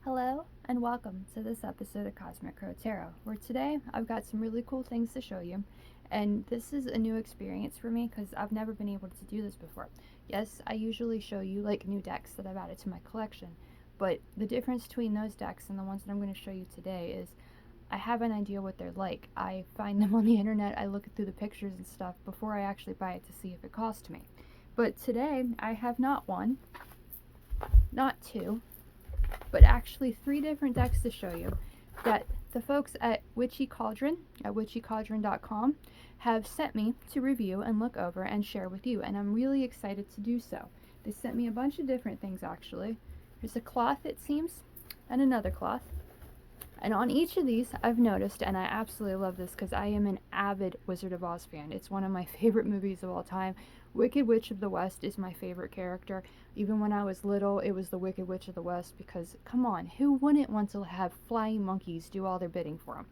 Hello and welcome to this episode of Cosmic Crow Tarot, where today I've got some really cool things to show you. And this is a new experience for me because I've never been able to do this before. Yes, I usually show you like new decks that I've added to my collection, but the difference between those decks and the ones that I'm going to show you today is I have an idea what they're like. I find them on the internet, I look through the pictures and stuff before I actually buy it to see if it costs me. But today I have not one, not two, but actually three different decks to show you that the folks at Witchy Cauldron, at witchycauldron.com, have sent me to review and look over and share with you, and I'm really excited to do so. They sent me a bunch of different things, actually. There's a cloth, it seems, and another cloth. And on each of these, I've noticed, and I absolutely love this because I am an avid Wizard of Oz fan. It's one of my favorite movies of all time. Wicked Witch of the West is my favorite character. Even when I was little, it was the Wicked Witch of the West because, come on, who wouldn't want to have flying monkeys do all their bidding for them?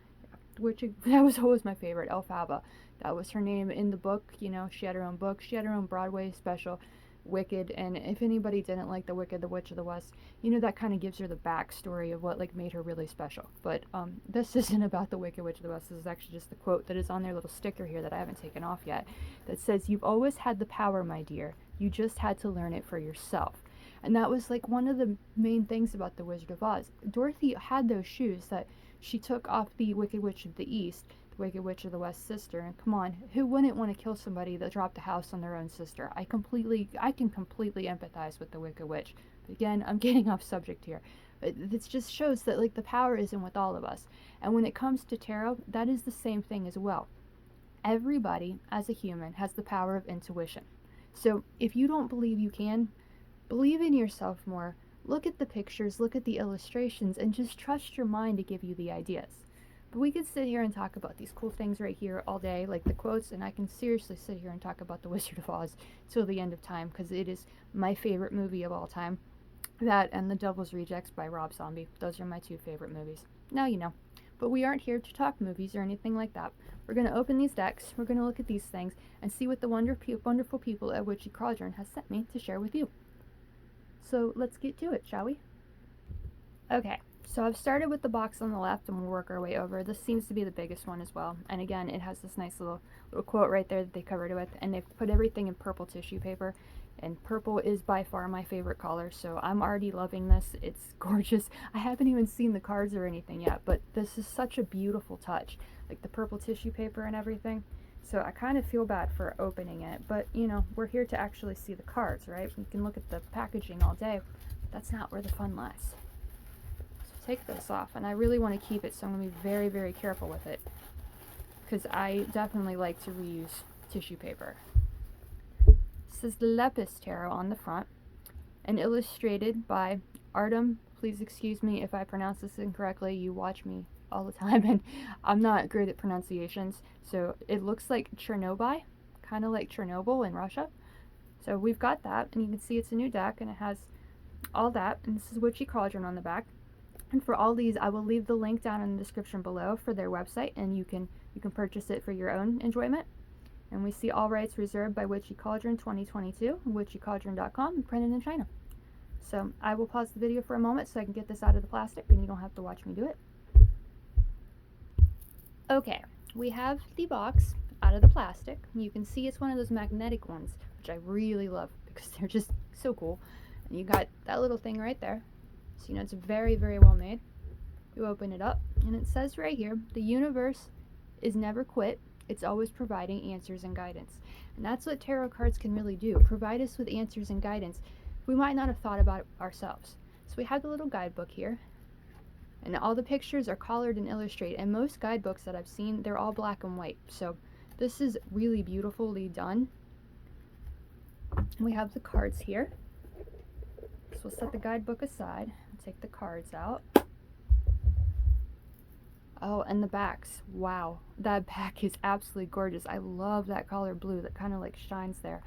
That was always my favorite, Elphaba. That was her name in the book. You know, she had her own book. She had her own Broadway special, Wicked. And if anybody didn't like the Wicked, the Witch of the West, you know, that kind of gives her the backstory of what like made her really special. But this isn't about the Wicked Witch of the West. This is actually just the quote that is on their little sticker here that I haven't taken off yet, that says, "You've always had the power, my dear. You just had to learn it for yourself." And that was like one of the main things about the Wizard of Oz. Dorothy had those shoes that she took off the Wicked Witch of the East, the Wicked Witch of the West sister. And come on, who wouldn't want to kill somebody that dropped a house on their own sister? I can completely empathize with the Wicked Witch. But again, I'm getting off subject here. It just shows that like the power isn't with all of us. And when it comes to tarot, that is the same thing as well. Everybody, as a human, has the power of intuition. So if you don't believe you can, believe in yourself more. Look at the pictures, look at the illustrations, and just trust your mind to give you the ideas. But we could sit here and talk about these cool things right here all day, like the quotes, and I can seriously sit here and talk about The Wizard of Oz till the end of time, because it is my favorite movie of all time. That and The Devil's Rejects by Rob Zombie. Those are my two favorite movies. Now you know. But we aren't here to talk movies or anything like that. We're going to open these decks, we're going to look at these things, and see what the wonderful people at Witchy Cauldron has sent me to share with you. So let's get to it, shall we? Okay, so I've started with the box on the left and we'll work our way over. This seems to be the biggest one as well. And again, it has this nice little quote right there that they covered it with. And they've put everything in purple tissue paper. And purple is by far my favorite color, so I'm already loving this. It's gorgeous. I haven't even seen the cards or anything yet, but this is such a beautiful touch. Like the purple tissue paper and everything. So I kind of feel bad for opening it, but you know, we're here to actually see the cards, right? We can look at the packaging all day, but that's not where the fun lies. So take this off, and I really want to keep it, so I'm going to be very, very careful with it, because I definitely like to reuse tissue paper. This is the Lepus Tarot on the front, and illustrated by Artem. Please excuse me if I pronounce this incorrectly. You watch me all the time, and I'm not great at pronunciations. So it looks like Chernobyl, kind of like Chernobyl in Russia. So we've got that, and you can see it's a new deck, and it has all that. And this is Witchy Cauldron on the back. And for all these, I will leave the link down in the description below for their website, and you can purchase it for your own enjoyment. And we see all rights reserved by Witchy Cauldron 2022, witchycauldron.com, and printed in China. So I will pause the video for a moment so I can get this out of the plastic, and you don't have to watch me do it. Okay, we have the box out of the plastic. You can see it's one of those magnetic ones, which I really love because they're just so cool. And you got that little thing right there. So you know it's very, very well made. You open it up, and it says right here, the universe is never quit. It's always providing answers and guidance. And that's what tarot cards can really do, provide us with answers and guidance we might not have thought about ourselves. So we have the little guidebook here, and all the pictures are colored and illustrated, and most guidebooks that I've seen, they're all black and white. So this is really beautifully done. And we have the cards here. So we'll set the guidebook aside and take the cards out. Oh, and the backs. Wow, that back is absolutely gorgeous. I love that color blue that kind of like shines there.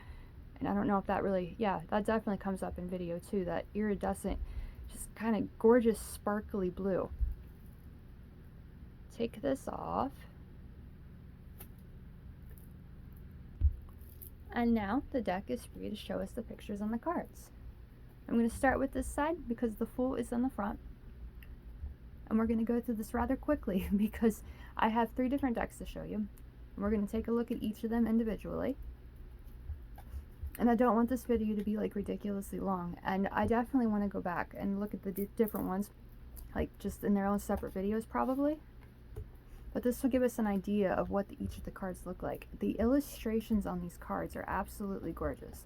And I don't know if that really, yeah, that definitely comes up in video too, that iridescent, just kind of gorgeous sparkly blue. Take this off. And now the deck is free to show us the pictures on the cards. I'm going to start with this side because the Fool is on the front. And we're going to go through this rather quickly because I have 3 different decks to show you. And we're going to take a look at each of them individually. And I don't want this video to be like ridiculously long, and I definitely want to go back and look at the different ones, like just in their own separate videos probably. But this will give us an idea of what each of the cards look like. The illustrations on these cards are absolutely gorgeous.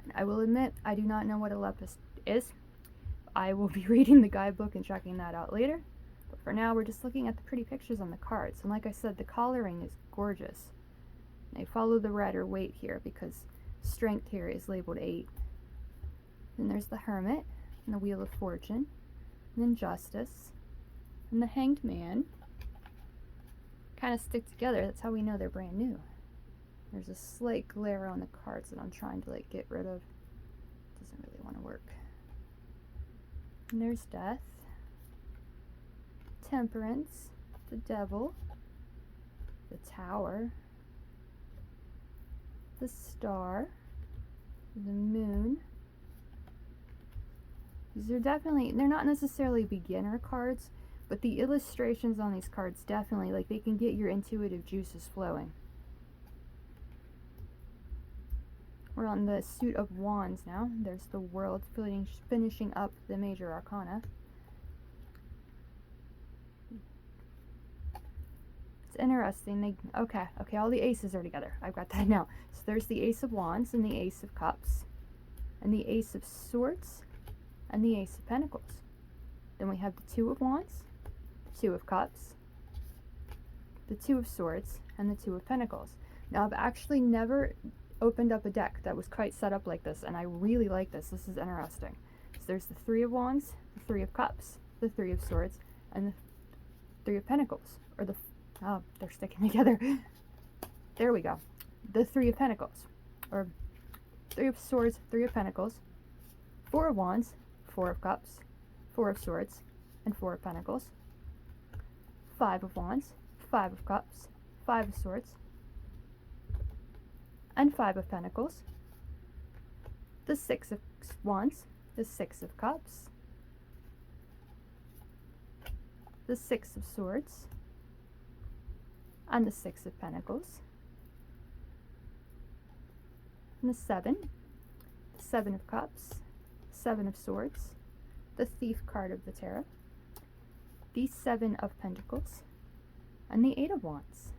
And I will admit, I do not know what Alepus is. I will be reading the guidebook and checking that out later. But for now, we're just looking at the pretty pictures on the cards. And like I said, the coloring is gorgeous. They follow the red or weight here because strength here is labeled 8. Then there's the Hermit, and the Wheel of Fortune, and then Justice, and the Hanged Man. Kind of stick together. That's how we know they're brand new. There's a slight glare on the cards that I'm trying to like get rid of. Doesn't really want to work. And there's Death, Temperance, the Devil, the Tower, the Star, the Moon. These are definitely, they're not necessarily beginner cards, but the illustrations on these cards definitely, like, they can get your intuitive juices flowing. We're on the Suit of Wands now. There's the World finishing up the Major Arcana. It's interesting. Okay, all the aces are together. I've got that now. So there's the Ace of Wands and the Ace of Cups, and the Ace of Swords, and the Ace of Pentacles. Then we have the Two of Wands, the Two of Cups, the Two of Swords, and the Two of Pentacles. Now, I've actually never opened up a deck that was quite set up like this, and I really like this. This is interesting. So there's the Three of Wands, the Three of Cups, the Three of Swords, and the Three of Pentacles. Or the, oh, they're sticking together. There we go. The Three of Pentacles. Or Three of Swords, Three of Pentacles, Four of Wands, Four of Cups, Four of Swords, and Four of Pentacles. Five of Wands, Five of Cups, Five of Swords, and Five of Pentacles. The Six of Wands, the Six of Cups, the Six of Swords, and the Six of Pentacles. And the Seven of Cups, Seven of Swords, the Thief card of the Tarot, the Seven of Pentacles, and the Eight of Wands.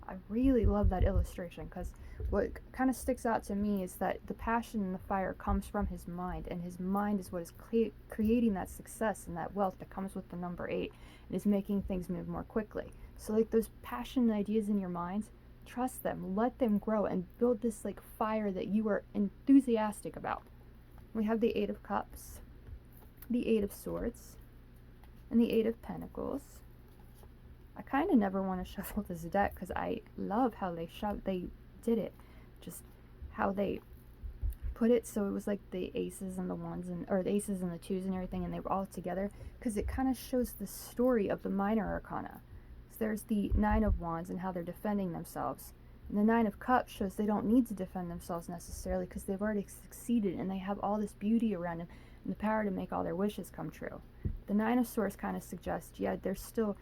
I really love that illustration because what kind of sticks out to me is that the passion and the fire comes from his mind, and his mind is what is creating that success and that wealth that comes with the number 8 and is making things move more quickly. So like those passion ideas in your mind, trust them, let them grow, and build this like fire that you are enthusiastic about. We have the Eight of Cups, the Eight of Swords, and the Eight of Pentacles. I kind of never want to shuffle this deck because I love how they did it. Just how they put it so it was like the aces and the ones, and or the aces and the twos and everything, and they were all together, because it kind of shows the story of the minor arcana. So there's the Nine of Wands and how they're defending themselves. And the Nine of Cups shows they don't need to defend themselves necessarily because they've already succeeded and they have all this beauty around them and the power to make all their wishes come true. The Nine of Swords kind of suggests, yeah, there's still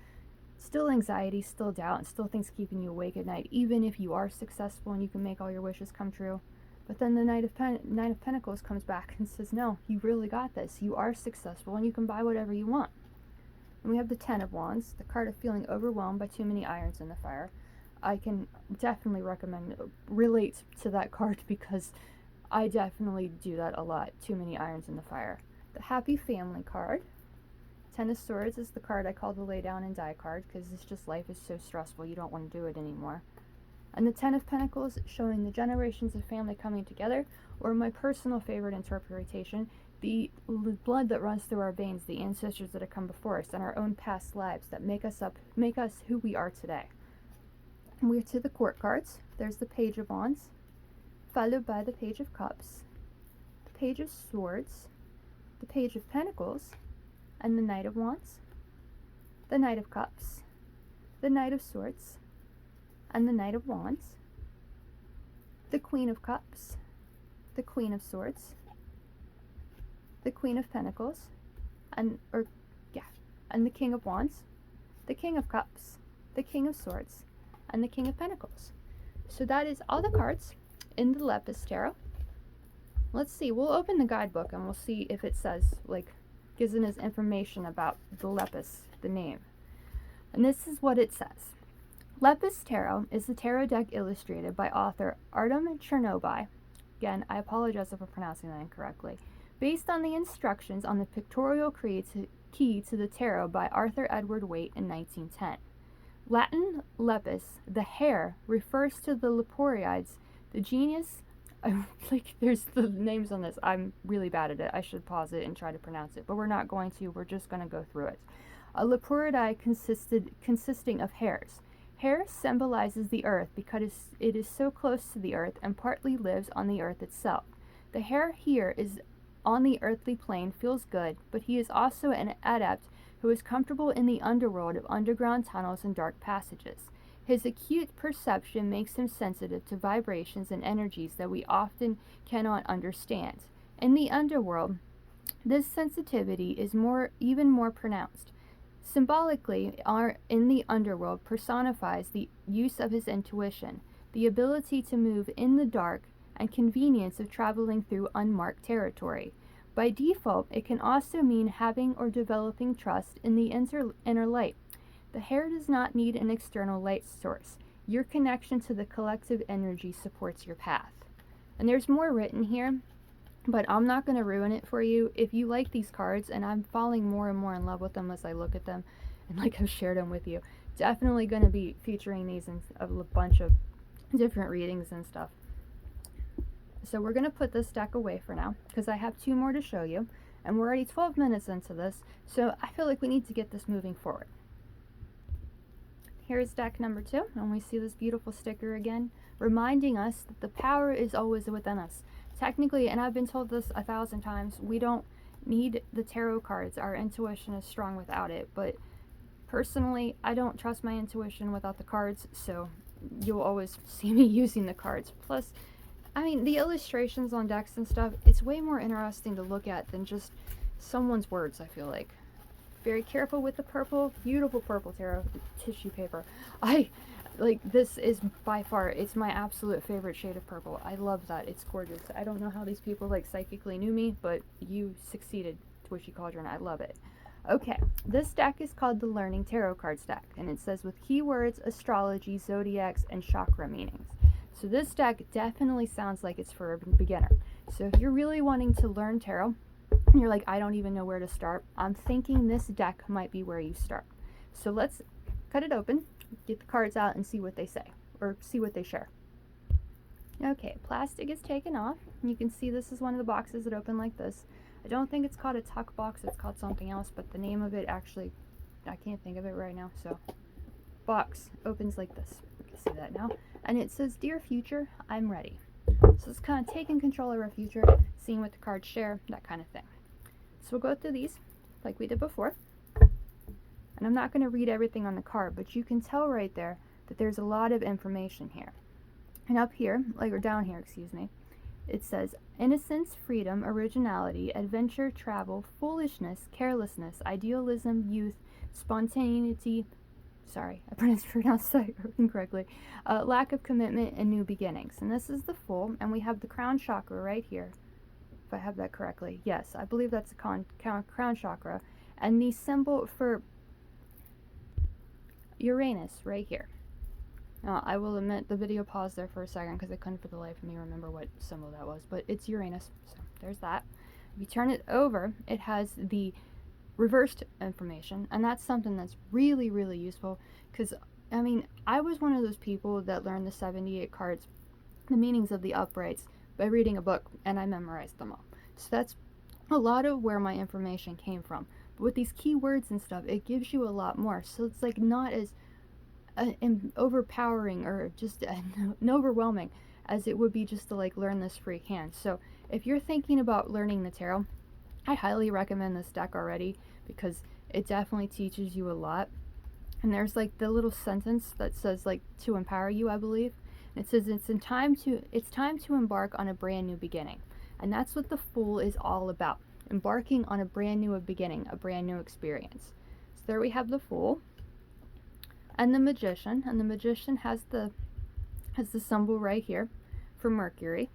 anxiety, still doubt, and still things keeping you awake at night, even if you are successful and you can make all your wishes come true. But then the Nine of Pentacles comes back and says, no, you really got this. You are successful and you can buy whatever you want. And we have the Ten of Wands, the card of feeling overwhelmed by too many irons in the fire. I can definitely relate to that card because I definitely do that a lot. Too many irons in the fire. The Happy Family card. Ten of Swords is the card I call the lay down and die card because it's just life is so stressful you don't want to do it anymore. And the Ten of Pentacles showing the generations of family coming together, or my personal favorite interpretation, the blood that runs through our veins, the ancestors that have come before us, and our own past lives that make us who we are today. And we're to the Court cards. There's the Page of Wands, followed by the Page of Cups, the Page of Swords, the Page of Pentacles, and the Knight of Wands, the Knight of Cups, the Knight of Swords, and the Knight of Wands, the Queen of Cups, the Queen of Swords, the Queen of Pentacles, and and the King of Wands, the King of Cups, the King of Swords, and the King of Pentacles. So that is all the cards in the Lepus Tarot. Let's see, we'll open the guidebook and we'll see if it says, like, gives us information about the Lepus, the name. And this is what it says. Lepus Tarot is the tarot deck illustrated by author Artem Chernobyl. Again, I apologize if I'm pronouncing that incorrectly. Based on the instructions on the pictorial key to the tarot by Arthur Edward Waite in 1910. Latin lepus, the hare, refers to the Leporiids, the genus. There's the names on this. I'm really bad at it. I should pause it and try to pronounce it, but we're not going to. We're just going to go through it. A Leporidae consisting of hares. Hare symbolizes the earth because it is so close to the earth and partly lives on the earth itself. The hare here is on the earthly plane, feels good, but he is also an adept who is comfortable in the underworld of underground tunnels and dark passages. His acute perception makes him sensitive to vibrations and energies that we often cannot understand. In the underworld, this sensitivity is even more pronounced. Symbolically, in the underworld personifies the use of his intuition, the ability to move in the dark, and convenience of traveling through unmarked territory. By default, it can also mean having or developing trust in the inner light. The hare does not need an external light source. Your connection to the collective energy supports your path. And there's more written here, but I'm not going to ruin it for you. If you like these cards, and I'm falling more and more in love with them as I look at them, and like I've shared them with you, definitely going to be featuring these in a bunch of different readings and stuff. So we're going to put this deck away for now, because I have 2 more to show you, and we're already 12 minutes into this, so I feel like we need to get this moving forward. Here's deck number 2, and we see this beautiful sticker again, reminding us that the power is always within us. Technically, and I've been told this 1,000 times, we don't need the tarot cards. Our intuition is strong without it, but personally, I don't trust my intuition without the cards, so you'll always see me using the cards. Plus, I mean, the illustrations on decks and stuff, it's way more interesting to look at than just someone's words, I feel like. Very careful with the purple, beautiful purple tarot tissue paper. This is by far, it's my absolute favorite shade of purple. I love that. It's gorgeous. I don't know how these people psychically knew me, but you succeeded, Twishy Cauldron. I love it. Okay, this deck is called the Learning Tarot Cards deck, and it says with keywords, astrology, zodiacs, and chakra meanings. So this deck definitely sounds like it's for a beginner. So if you're really wanting to learn tarot, and you're like, I don't even know where to start, I'm thinking this deck might be where you start. So let's cut it open, get the cards out, and see what they say, or see what they share. Okay, plastic is taken off. You can see this is one of the boxes that open like this. I don't think it's called a tuck box, it's called something else, but the name of it actually, I can't think of it right now, so. Box opens like this. You can see that now. And it says, Dear Future, I'm ready. So it's kind of taking control of our future, seeing what the cards share, that kind of thing. So we'll go through these like we did before. And I'm not going to read everything on the card, but you can tell right there that there's a lot of information here. And up here, or down here, excuse me, it says, innocence, freedom, originality, adventure, travel, foolishness, carelessness, idealism, youth, spontaneity, sorry, I pronounced that incorrectly, lack of commitment, and new beginnings. And this is the Fool, and we have the crown chakra right here, if I have that correctly. Yes, I believe that's a crown chakra. And the symbol for Uranus right here. Now, I will admit the video paused there for a second because I couldn't for the life of me remember what symbol that was, but it's Uranus, so there's that. If you turn it over, it has the reversed information, and that's something that's really, really useful, because, I mean, I was one of those people that learned the 78 cards, the meanings of the uprights, by reading a book, and I memorized them all. So that's a lot of where my information came from. But with these keywords and stuff, it gives you a lot more, so it's not as overpowering or just overwhelming as it would be just to learn this freehand. So if you're thinking about learning the tarot, I highly recommend this deck already, because it definitely teaches you a lot. And there's the little sentence that says to empower you, I believe. And it says it's time to embark on a brand new beginning. And that's what the Fool is all about. Embarking on a brand new beginning, a brand new experience. So there we have the Fool and the Magician, and the Magician has the symbol right here for Mercury.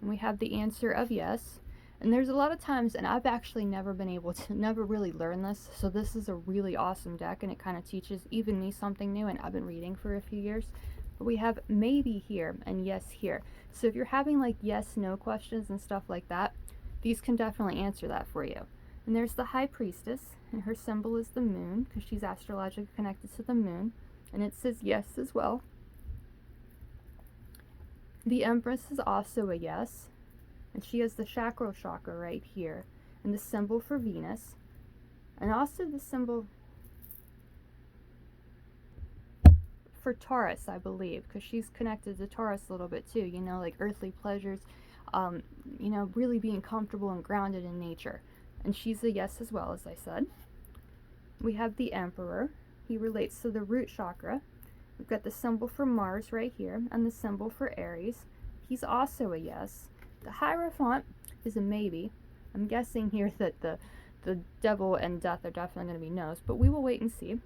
And we have the answer of yes. And there's a lot of times, and I've actually never really learned this, so this is a really awesome deck, and it kind of teaches even me something new, and I've been reading for a few years. But we have maybe here and yes here. So if you're having like yes, no questions and stuff like that, these can definitely answer that for you. And there's the High Priestess, and her symbol is the moon, because she's astrologically connected to the moon, and it says yes as well. The Empress is also a yes, and she has the chakra right here, and the symbol for Venus, and also the symbol for Taurus, I believe, because she's connected to Taurus a little bit too, you know, like earthly pleasures, you know, really being comfortable and grounded in nature. And she's a yes as well, as I said. We have the Emperor. He relates to the root chakra. We've got the symbol for Mars right here, and the symbol for Aries. He's also a yes. The Hierophant is a maybe. I'm guessing here that the devil and death are definitely going to be no's, but we will wait and see.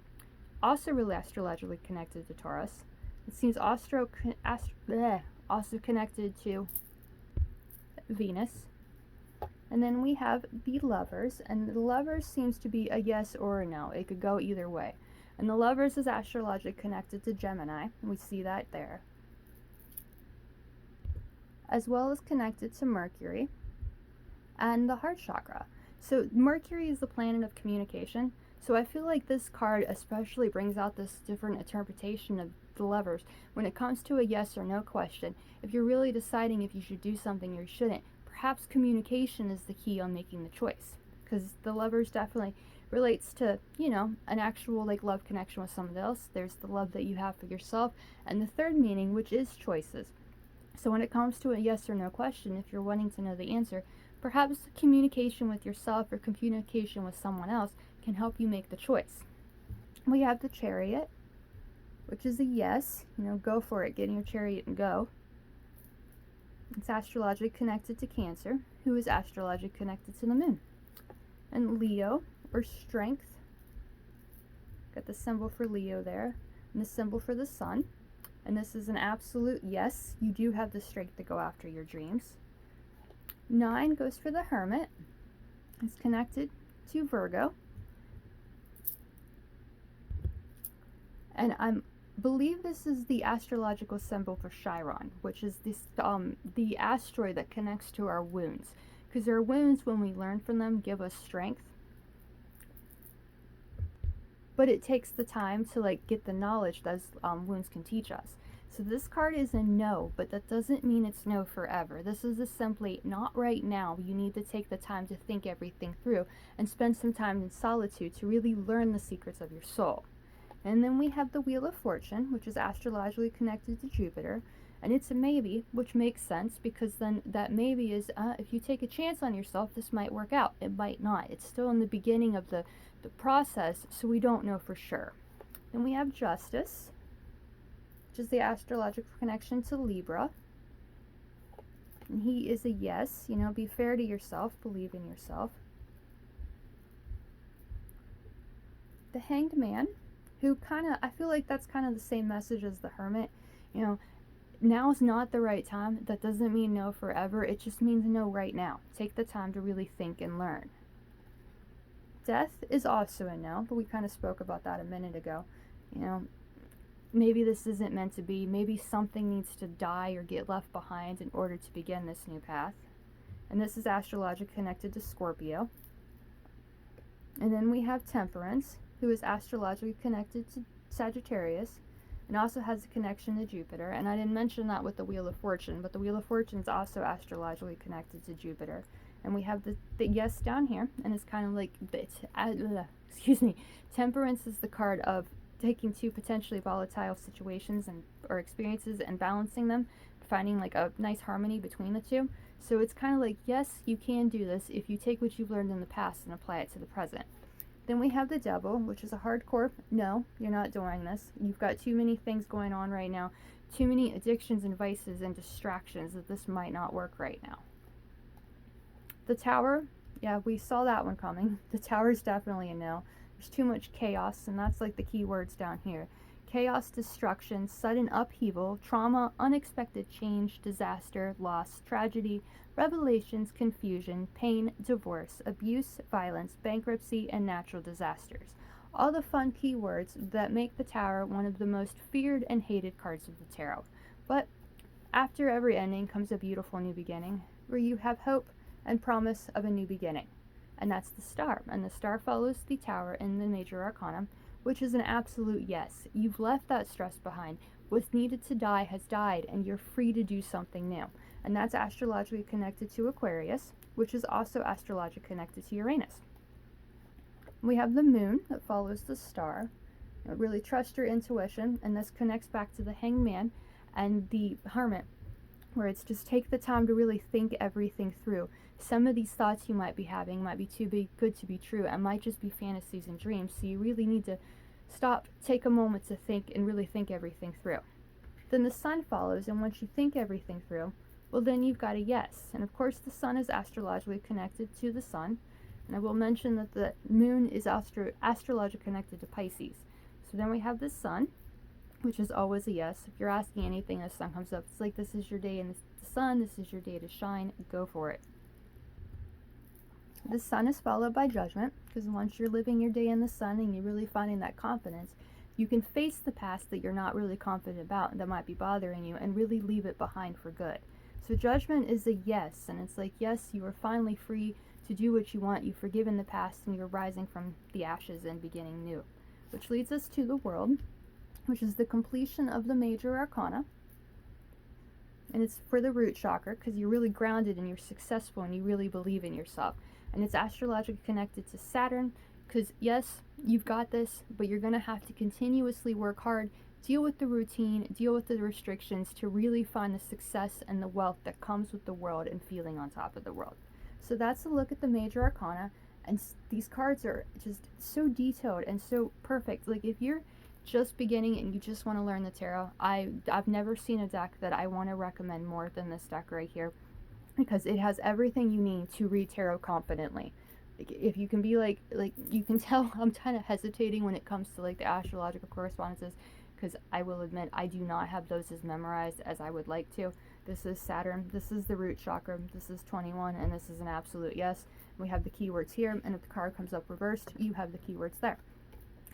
Also really astrologically connected to Taurus. It seems also connected to Venus. And then we have the Lovers, and the Lovers seems to be a yes or a no. It could go either way. And the Lovers is astrologically connected to Gemini, and we see that there. As well as connected to Mercury and the heart chakra. So Mercury is the planet of communication, so I feel like this card especially brings out this different interpretation of the Lovers. When it comes to a yes or no question, if you're really deciding if you should do something or you shouldn't, perhaps communication is the key on making the choice, because the Lovers definitely relates to, you know, an actual like love connection with someone else. There's the love that you have for yourself, and the third meaning, which is choices. So when it comes to a yes or no question, if you're wanting to know the answer, perhaps communication with yourself or communication with someone else can help you make the choice. We have the Chariot, which is a yes, you know, go for it, get in your chariot and go. It's astrologically connected to Cancer, who is astrologically connected to the moon. And Leo, or strength, got the symbol for Leo there, and the symbol for the sun. And this is an absolute yes, you do have the strength to go after your dreams. 9 goes for the Hermit. It's connected to Virgo. And I believe this is the astrological symbol for Chiron, which is this the asteroid that connects to our wounds. Because our wounds, when we learn from them, give us strength. But it takes the time to like get the knowledge those wounds can teach us. So this card is a no, but that doesn't mean it's no forever. This is simply not right now. You need to take the time to think everything through and spend some time in solitude to really learn the secrets of your soul. And then we have the Wheel of Fortune, which is astrologically connected to Jupiter. And it's a maybe, which makes sense, because then that maybe is, if you take a chance on yourself, this might work out. It might not. It's still in the beginning of the process, so we don't know for sure. Then we have Justice, which is the astrological connection to Libra. And he is a yes, you know, be fair to yourself, believe in yourself. The Hanged Man, who I feel like that's kind of the same message as the Hermit. You know, now is not the right time. That doesn't mean no forever. It just means no right now. Take the time to really think and learn. Death is also a no, but we kind of spoke about that a minute ago. You know, maybe this isn't meant to be. Maybe something needs to die or get left behind in order to begin this new path. And this is astrologically connected to Scorpio. And then we have Temperance, who is astrologically connected to Sagittarius, and also has a connection to Jupiter. And I didn't mention that with the Wheel of Fortune, but the Wheel of Fortune is also astrologically connected to Jupiter. And we have the yes down here, and it's kind of like, Temperance is the card of taking two potentially volatile situations or experiences and balancing them, finding like a nice harmony between the two. So it's kind of like, yes, you can do this if you take what you've learned in the past and apply it to the present. Then we have the Devil, which is a hardcore, no, you're not doing this. You've got too many things going on right now, too many addictions and vices and distractions that this might not work right now. The Tower Yeah, we saw that one coming. The Tower's definitely a no. There's too much chaos, and that's like the key words down here. Chaos, destruction, sudden upheaval, trauma, unexpected change, disaster, loss, tragedy, revelations, confusion, pain, divorce, abuse, violence, bankruptcy, and natural disasters. All the fun keywords that make the Tower one of the most feared and hated cards of the tarot. But after every ending comes a beautiful new beginning, where you have hope and promise of a new beginning. And that's the Star. And the Star follows the Tower in the Major Arcana, which is an absolute yes. You've left that stress behind. What's needed to die has died, and you're free to do something new. And that's astrologically connected to Aquarius, which is also astrologically connected to Uranus. We have the Moon that follows the Star. Really trust your intuition, and this connects back to the Hangman and the Hermit, where it's just take the time to really think everything through. Some of these thoughts you might be having might be too big, good to be true, and might just be fantasies and dreams, so you really need to stop, take a moment to think, and really think everything through. Then the Sun follows, and once you think everything through, well, then you've got a yes. And of course, the Sun is astrologically connected to the Sun, and I will mention that the Moon is astrologically connected to Pisces. So then we have the Sun, which is always a yes. If you're asking anything, the Sun comes up. It's like, this is your day in the Sun, this is your day to shine, go for it. The Sun is followed by Judgment, because once you're living your day in the Sun and you're really finding that confidence, you can face the past that you're not really confident about and that might be bothering you, and really leave it behind for good. So Judgment is a yes, and it's like, yes, you are finally free to do what you want. You've forgiven the past and you're rising from the ashes and beginning new. Which leads us to the World, which is the completion of the Major Arcana. And it's for the root chakra, because you're really grounded and you're successful and you really believe in yourself. And it's astrologically connected to Saturn, because yes, you've got this, but you're going to have to continuously work hard, deal with the routine, deal with the restrictions to really find the success and the wealth that comes with the world and feeling on top of the world. So that's a look at the Major Arcana, and these cards are just so detailed and so perfect. Like, if you're just beginning and you just want to learn the tarot, I've never seen a deck that I want to recommend more than this deck right here, because it has everything you need to read tarot confidently. Like, if you can be like you can tell I'm kind of hesitating when it comes to like the astrological correspondences, because I will admit I do not have those as memorized as I would like to. This is Saturn, this is the root chakra, this is 21, and this is an absolute yes. We have the keywords here, and if the card comes up reversed, you have the keywords there.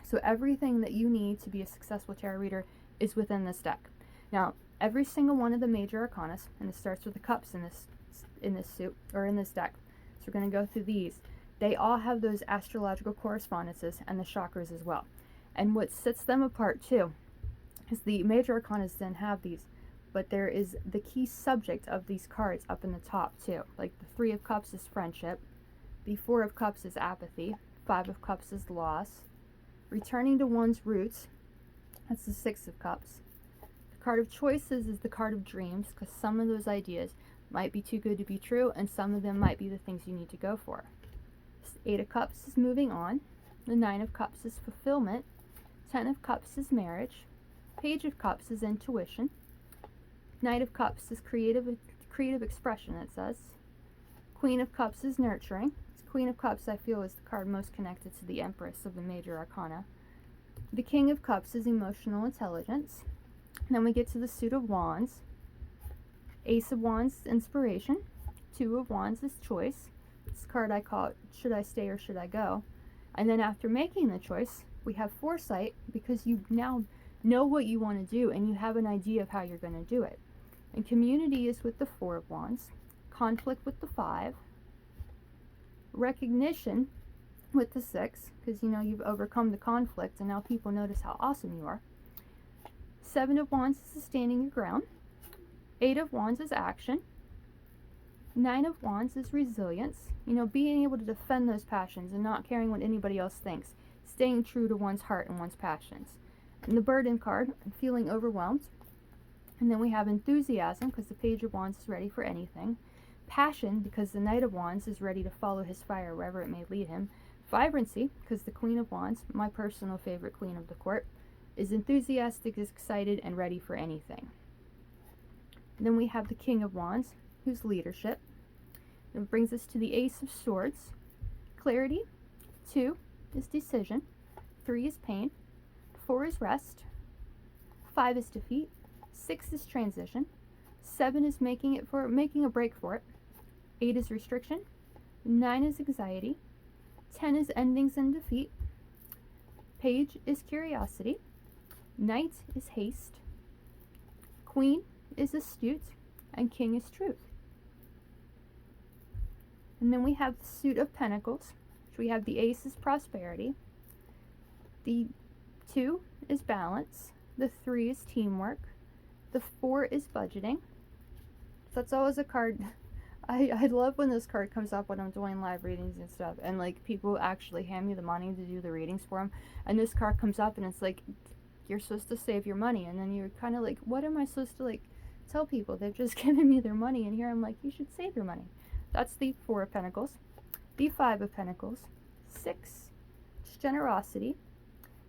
So everything that you need to be a successful tarot reader is within this deck. Now, every single one of the Major Arcanas, and it starts with the cups in this suit, or in this deck. So we're going to go through these. They all have those astrological correspondences and the chakras as well. And what sets them apart too is the Major Arcanas then have these, but there is the key subject of these cards up in the top too. Like the 3 of Cups is friendship, the 4 of Cups is apathy, 5 of Cups is loss, returning to one's roots, that's the 6 of Cups. The card of choices is the card of dreams, because some of those ideas might be too good to be true, and some of them might be the things you need to go for. 8 of Cups is moving on, the 9 of Cups is fulfillment, 10 of Cups is marriage, Page of Cups is intuition, Knight of Cups is creative expression, it says. Queen of Cups is nurturing. Queen of Cups, I feel, is the card most connected to the Empress of the Major Arcana. The King of Cups is emotional intelligence. And then we get to the Suit of Wands. Ace of Wands, inspiration. 2 of Wands is choice. This card I call it, should I stay or should I go? And then after making the choice, we have foresight, because you now know what you want to do and you have an idea of how you're going to do it. And community is with the 4 of Wands. Conflict with the 5. Recognition with the 6, because you've overcome the conflict and now people notice how awesome you are. 7 of Wands is standing your ground. 8 of Wands is action. 9 of Wands is resilience. Being able to defend those passions and not caring what anybody else thinks. Staying true to one's heart and one's passions. And the Burden card, feeling overwhelmed. And then we have enthusiasm, because the Page of Wands is ready for anything. Passion, because the Knight of Wands is ready to follow his fire wherever it may lead him. Vibrancy, because the Queen of Wands, my personal favorite queen of the court, is enthusiastic, is excited, and ready for anything. And then we have the King of Wands, who's leadership. It brings us to the Ace of Swords. Clarity. 2 is decision. 3 is pain. 4 is rest. 5 is defeat. 6 is transition. 7 is making a break for it. 8 is restriction. 9 is anxiety. 10 is endings and defeat. Page is curiosity. Knight is haste. Queen is astute. And King is truth. And then we have the Suit of Pentacles, which we have the Ace is prosperity. The 2 is balance. The 3 is teamwork. The 4 is budgeting. So that's always a card. I love when this card comes up when I'm doing live readings and stuff, and like people actually hand me the money to do the readings for them, and this card comes up and it's like, you're supposed to save your money, and then you're kind of like, what am I supposed to like tell people? They've just given me their money, and here I'm like, you should save your money. That's the 4 of Pentacles. The 5 of Pentacles. 6 is generosity.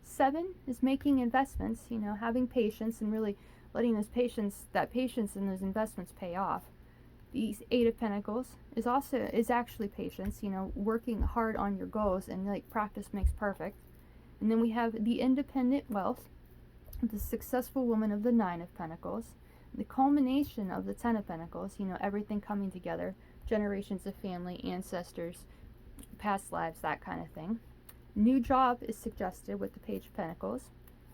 7 is making investments, having patience and really letting that patience and those investments pay off. The 8 of Pentacles is actually patience, working hard on your goals, and like practice makes perfect. And then we have the independent wealth, the successful woman of the 9 of Pentacles, the culmination of the 10 of Pentacles, everything coming together, generations of family, ancestors, past lives, that kind of thing. New job is suggested with the Page of Pentacles.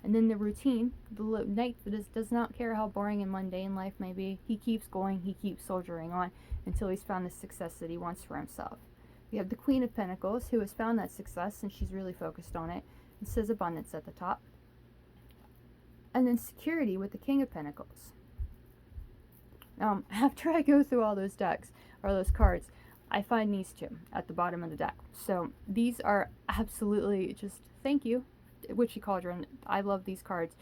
And then the routine, the knight that does not care how boring and mundane life may be. He keeps going, he keeps soldiering on until he's found the success that he wants for himself. We have the Queen of Pentacles, who has found that success and she's really focused on it. It says abundance at the top. And then security with the King of Pentacles. After I go through all those decks, or those cards, I find these two at the bottom of the deck. So these are absolutely just thank you, Witchy Cauldron. I love these cards.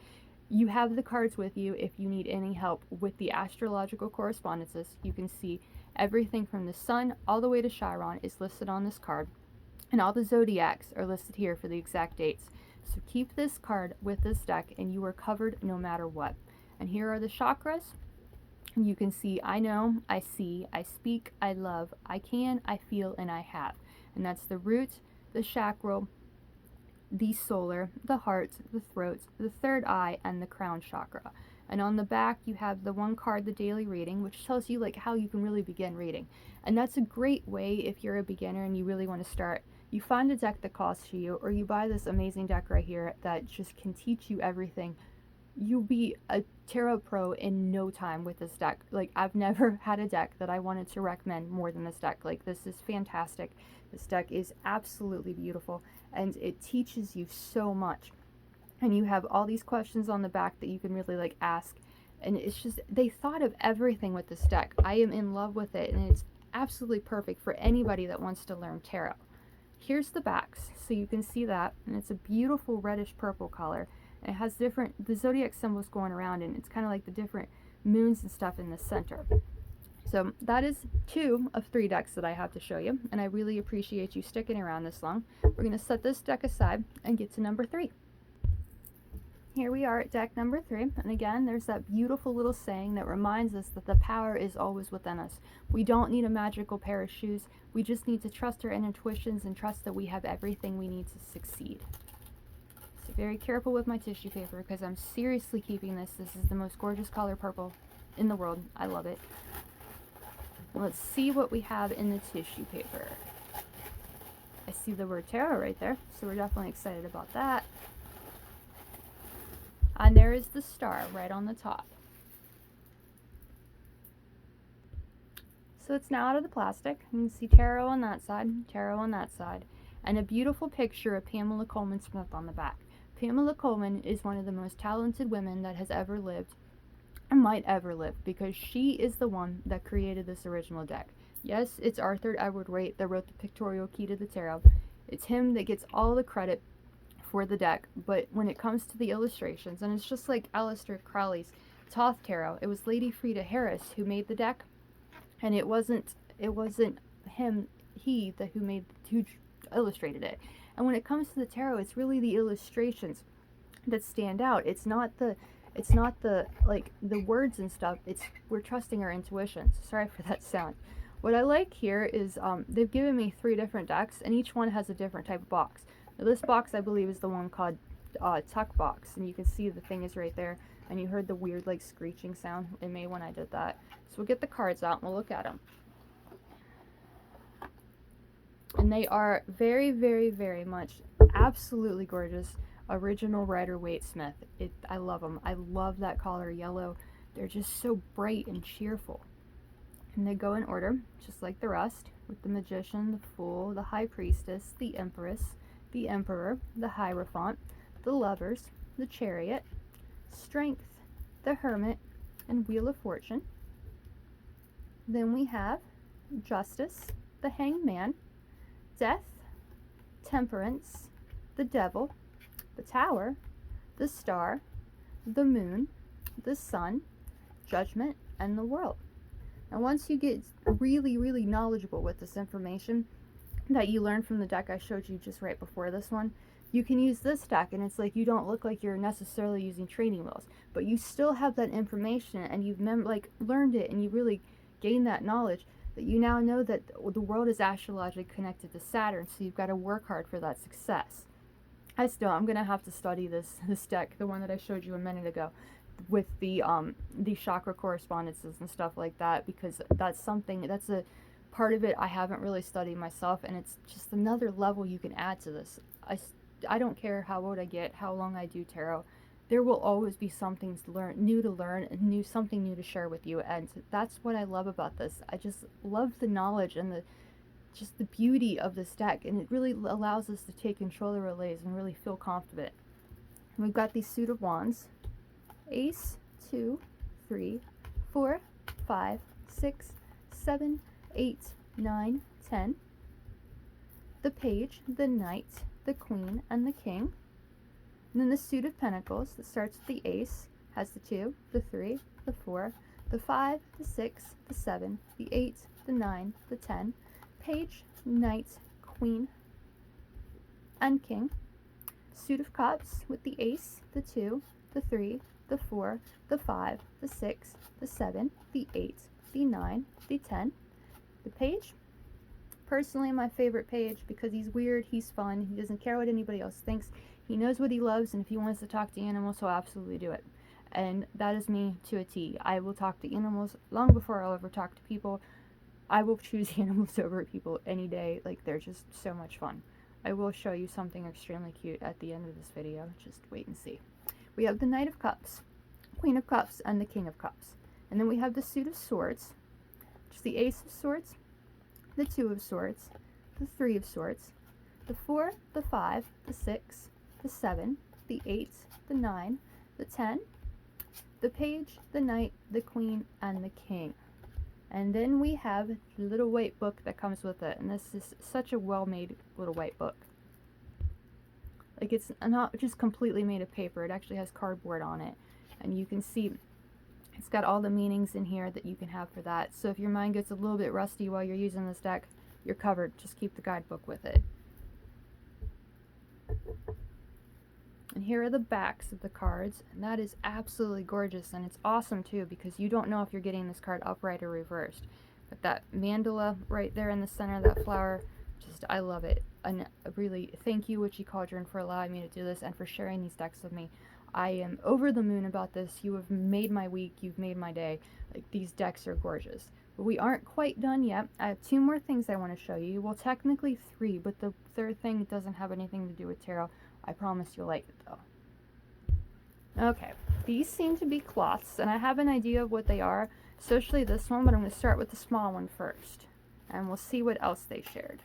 You have the cards with you if you need any help with the astrological correspondences. You can see everything from the sun all the way to Chiron is listed on this card. And all the zodiacs are listed here for the exact dates. So keep this card with this deck and you are covered no matter what. And here are the chakras. You can see I know, I see, I speak, I love, I can, I feel, and I have. And that's the root, the chakra, the solar, the heart, the throat, the third eye, and the crown chakra. And on the back you have the one card, the daily reading, which tells you like how you can really begin reading. And that's a great way if you're a beginner and you really want to start. You find a deck that calls to you, or you buy this amazing deck right here that just can teach you everything. You'll be a tarot pro in no time with this deck. Like, I've never had a deck that I wanted to recommend more than this deck. Like, this is fantastic. This deck is absolutely beautiful, and it teaches you so much. And you have all these questions on the back that you can really like ask, and it's just, they thought of everything with this deck. I am in love with it, and it's absolutely perfect for anybody that wants to learn tarot. Here's the backs, so you can see that, and it's a beautiful reddish purple color. It has the zodiac symbols going around, and it's kind of like the different moons and stuff in the center. So that is 2 of 3 decks that I have to show you, and I really appreciate you sticking around this long. We're going to set this deck aside and get to number 3. Here we are at deck number 3, and again, there's that beautiful little saying that reminds us that the power is always within us. We don't need a magical pair of shoes. We just need to trust our intuitions and trust that we have everything we need to succeed. Very careful with my tissue paper because I'm seriously keeping this. This is the most gorgeous color purple in the world. I love it. Let's see what we have in the tissue paper. I see the word tarot right there, so we're definitely excited about that. And there is the star right on the top. So it's now out of the plastic. You can see tarot on that side, tarot on that side, and a beautiful picture of Pamela Colman Smith on the back. Pamela Colman is one of the most talented women that has ever lived, or might ever live, because she is the one that created this original deck. Yes, it's Arthur Edward Waite that wrote the pictorial key to the tarot. It's him that gets all the credit for the deck, but when it comes to the illustrations, and it's just like Aleister Crowley's Thoth Tarot, it was Lady Frieda Harris who made the deck, and it wasn't who illustrated it. And when it comes to the tarot, it's really the illustrations that stand out. It's not the like the words and stuff. We're trusting our intuitions. Sorry for that sound. What I like here is they've given me 3 different decks, and each one has a different type of box. Now, this box, I believe, is the one called Tuck Box, and you can see the thing is right there, and you heard the weird, like, screeching sound it made when I did that. So we'll get the cards out, and we'll look at them. And they are very, very, very much absolutely gorgeous. Original Rider-Waite-Smith. I love them. I love that color yellow. They're just so bright and cheerful. And they go in order, just like the rest, with the Magician, the Fool, the High Priestess, the Empress, the Emperor, the Hierophant, the Lovers, the Chariot, Strength, the Hermit, and Wheel of Fortune. Then we have Justice, the Hanged Man, Death, Temperance, the Devil, the Tower, the Star, the Moon, the Sun, Judgment, and the World. Now once you get really, really knowledgeable with this information that you learned from the deck I showed you just right before this one, you can use this deck, and it's like you don't look like you're necessarily using training wheels, but you still have that information, and you've learned it, and you really gained that knowledge that you now know that the world is astrologically connected to Saturn, so you've got to work hard for that success. I'm going to have to study this deck, the one that I showed you a minute ago, with the chakra correspondences and stuff like that, because that's a part of it I haven't really studied myself, and it's just another level you can add to this. I don't care how old I get, how long I do tarot, there will always be something new to learn, something new to share with you, and that's what I love about this. I just love the knowledge and just the beauty of this deck, and it really allows us to take control of our lives and really feel confident. We've got these suit of wands, Ace, 2, 3, 4, 5, 6, 7, 8, 9, 10. The Page, the Knight, the Queen, and the King. And then the suit of pentacles that starts with the Ace, has the 2, the 3, the 4, the 5, the 6, the 7, the 8, the 9, the 10. Page, Knight, Queen, and King. Suit of cups with the Ace, the 2, the 3, the 4, the 5, the 6, the 7, the 8, the 9, the 10. The Page. Personally, my favorite Page, because he's weird, he's fun, he doesn't care what anybody else thinks, he knows what he loves, and if he wants to talk to animals, he'll absolutely do it. And that is me to a T. I will talk to animals long before I'll ever talk to people. I will choose animals over people any day. Like, they're just so much fun. I will show you something extremely cute at the end of this video. Just wait and see. We have the Knight of Cups, Queen of Cups, and the King of Cups. And then we have the Suit of Swords, which is the Ace of Swords, the 2 of Swords, the 3 of Swords, the 4, the 5, the 6, the 7, the 8, the 9, the 10, the Page, the Knight, the Queen, and the King. And then we have the little white book that comes with it, and this is such a well-made little white book. Like, it's not just completely made of paper, it actually has cardboard on it, and you can see it's got all the meanings in here that you can have for that. So if your mind gets a little bit rusty while you're using this deck, you're covered. Just keep the guidebook with it. And here are the backs of the cards, and that is absolutely gorgeous, and it's awesome too, because you don't know if you're getting this card upright or reversed. But that mandala right there in the center of that flower, I love it. And really, thank you, Witchy Cauldron, for allowing me to do this and for sharing these decks with me. I am over the moon about this. You have made my week. You've made my day. Like, these decks are gorgeous. But we aren't quite done yet. I have 2 more things I want to show you. Well, technically 3, but the third thing doesn't have anything to do with tarot. I promise you'll like it, though. Okay, these seem to be cloths, and I have an idea of what they are, especially this one, but I'm going to start with the small one first, and we'll see what else they shared.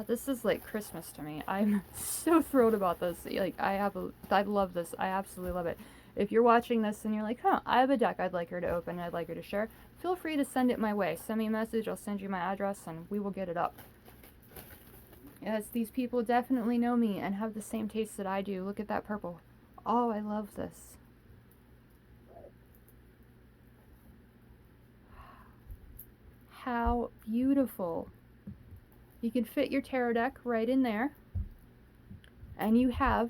This is like Christmas to me. I'm so thrilled about this. Like, I love this. I absolutely love it. If you're watching this and you're like, huh, I have a deck I'd like her to open and I'd like her to share, feel free to send it my way. Send me a message, I'll send you my address, and we will get it up. Yes, these people definitely know me and have the same taste that I do. Look at that purple. Oh, I love this. How beautiful. You can fit your tarot deck right in there, and you have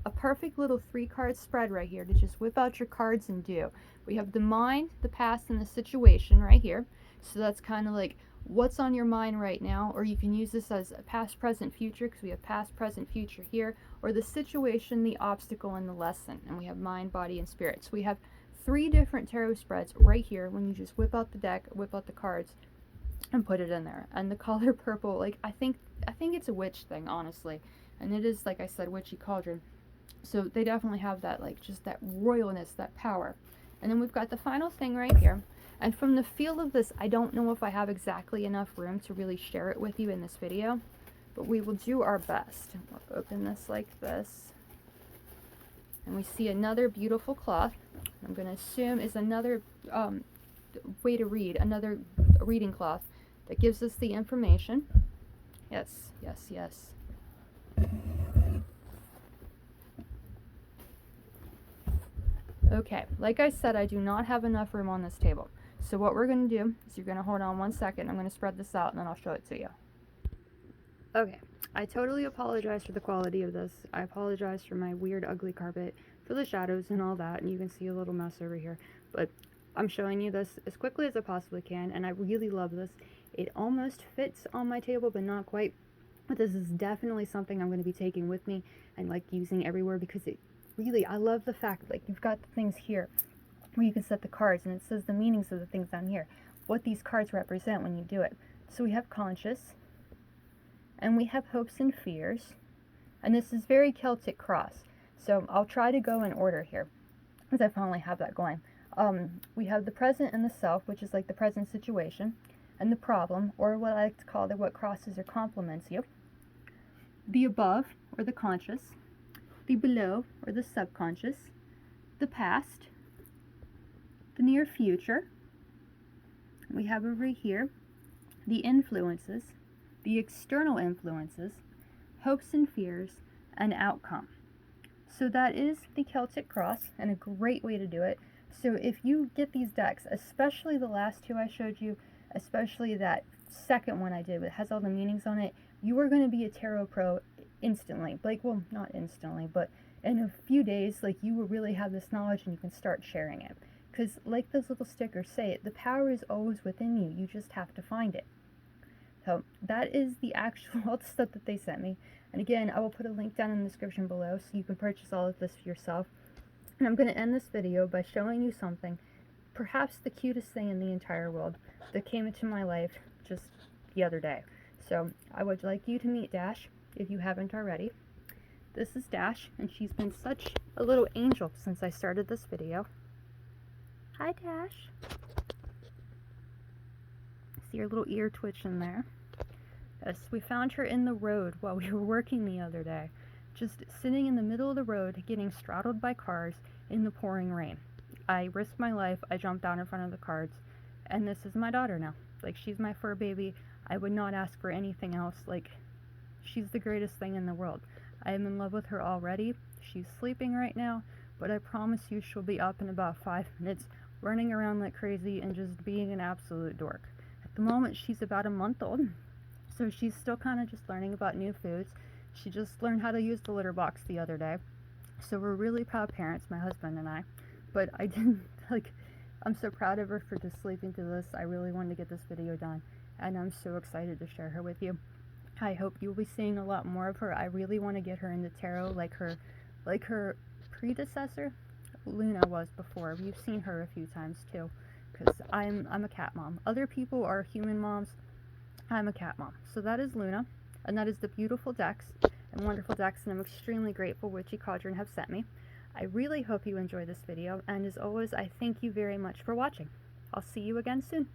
a perfect little 3-card spread right here to just whip out your cards and do. We have the mind, the past, and the situation right here. So that's kind of like what's on your mind right now, or you can use this as a past, present, future, because we have past, present, future here, or the situation, the obstacle, and the lesson. And we have mind, body, and spirit. So we have 3 different tarot spreads right here when you just whip out the deck, whip out the cards, and put it in there. And the color purple, like I think it's a witch thing, honestly. And it is, like I said, witchy cauldron. So they definitely have that, like, just that royalness, that power. And then we've got the final thing right here. And from the feel of this, I don't know if I have exactly enough room to really share it with you in this video, but we will do our best. We'll open this like this. And we see another beautiful cloth. I'm going to assume is another way to read, another reading cloth that gives us the information. Yes, yes, yes. Okay, like I said, I do not have enough room on this table. So what we're going to do is you're going to hold on one second. I'm going to spread this out and then I'll show it to you. Okay, I totally apologize for the quality of this. I apologize for my weird, ugly carpet, for the shadows and all that, and you can see a little mess over here. But I'm showing you this as quickly as I possibly can, and I really love this. It almost fits on my table, but not quite. But this is definitely something I'm going to be taking with me and like using everywhere, because it really, I love the fact, like, you've got the things here where you can set the cards, and it says the meanings of the things down here, what these cards represent when you do it. So we have conscious, and we have hopes and fears, and this is very Celtic cross. So I'll try to go in order here, as I finally have that going. We have the present and the self, which is like the present situation, and the problem, or what I like to call what crosses or complements you. The above, or the conscious. The below, or the subconscious. The past. The near future. We have over here the influences, the external influences, hopes and fears, and outcome. So that is the Celtic cross, and a great way to do it. So if you get these decks, especially the last 2 I showed you, especially that second one I did that has all the meanings on it, you are going to be a tarot pro instantly. Like, well, not instantly, but in a few days, like, you will really have this knowledge and you can start sharing it. Because like those little stickers say, the power is always within you. You just have to find it. So that is the actual stuff that they sent me. And again, I will put a link down in the description below so you can purchase all of this for yourself. And I'm going to end this video by showing you something, perhaps the cutest thing in the entire world, that came into my life just the other day. So I would like you to meet Dash, if you haven't already. This is Dash, and she's been such a little angel since I started this video. Hi, Dash. See her little ear twitching there. Yes, we found her in the road while we were working the other day, just sitting in the middle of the road, getting straddled by cars in the pouring rain. I risked my life. I jumped down in front of the cars, and this is my daughter now. Like, she's my fur baby. I would not ask for anything else. Like, she's the greatest thing in the world. I am in love with her already. She's sleeping right now, but I promise you she'll be up in about 5 minutes, running around like crazy and just being an absolute dork. At the moment, she's about a month old, so she's still kind of just learning about new foods. She just learned how to use the litter box the other day. So we're really proud parents, my husband and I. But I didn't, like, I'm so proud of her for just sleeping through this. I really wanted to get this video done, and I'm so excited to share her with you. I hope you'll be seeing a lot more of her. I really want to get her into tarot like her predecessor, Luna, was before. You've seen her a few times too, because I'm a cat mom. Other people are human moms. I'm a cat mom. So that is Luna, and that is the beautiful decks and wonderful decks, and I'm extremely grateful Witchy Cauldron have sent me. I really hope you enjoy this video, and as always, I thank you very much for watching. I'll see you again soon.